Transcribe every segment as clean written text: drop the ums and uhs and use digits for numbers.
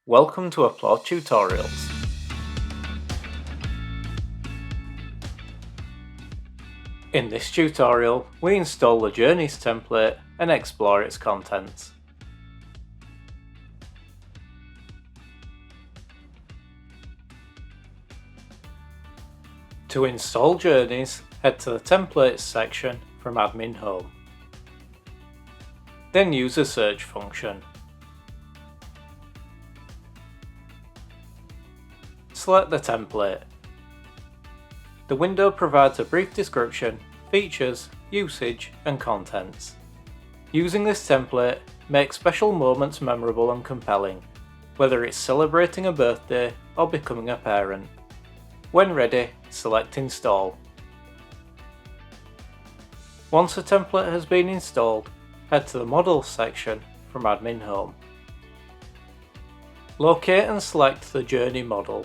Welcome to Applaud Tutorials. In this tutorial, we install the Journeys template and explore its contents. To install Journeys, head to the Templates section from Admin Home. Then use the search function. Select the template. The window provides a brief description, features, usage, and contents. Using this template makes special moments memorable and compelling, whether it's celebrating a birthday or becoming a parent. When ready, select Install. Once the template has been installed, head to the Models section from Admin Home. Locate and select the Journey model.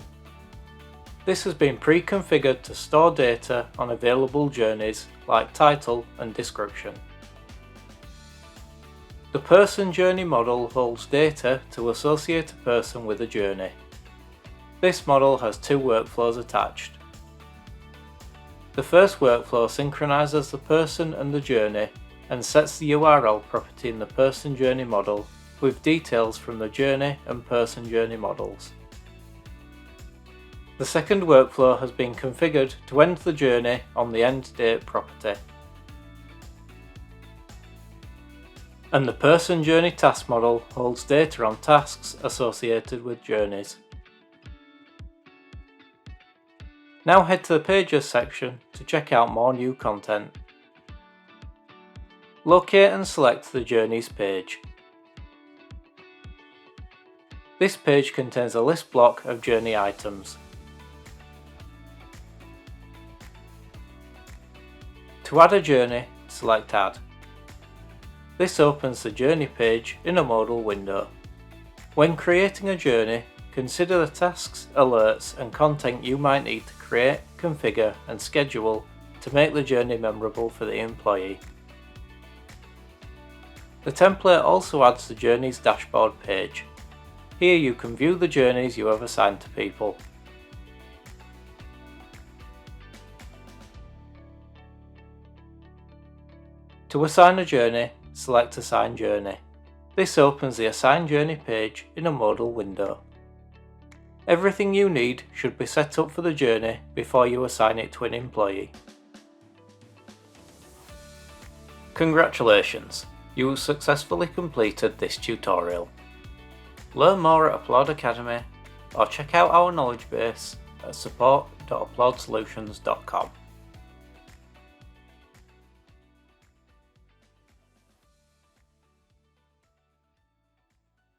This has been pre-configured to store data on available journeys like title and description. The Person Journey model holds data to associate a person with a journey. This model has two workflows attached. The first workflow synchronizes the person and the journey and sets the URL property in the Person Journey model with details from the Journey and Person Journey models. The second workflow has been configured to end the journey on the end date property. And the Person Journey task model holds data on tasks associated with journeys. Now head to the Pages section to check out more new content. Locate and select the Journeys page. This page contains a list block of journey items. To add a journey, select Add. This opens the Journey page in a modal window. When creating a journey, consider the tasks, alerts, and content you might need to create, configure, and schedule to make the journey memorable for the employee. The template also adds the Journeys dashboard page. Here you can view the journeys you have assigned to people. To assign a journey, select Assign Journey. This opens the Assign Journey page in a modal window. Everything you need should be set up for the journey before you assign it to an employee. Congratulations! You have successfully completed this tutorial. Learn more at Applaud Academy or check out our knowledge base at support.applaudsolutions.com.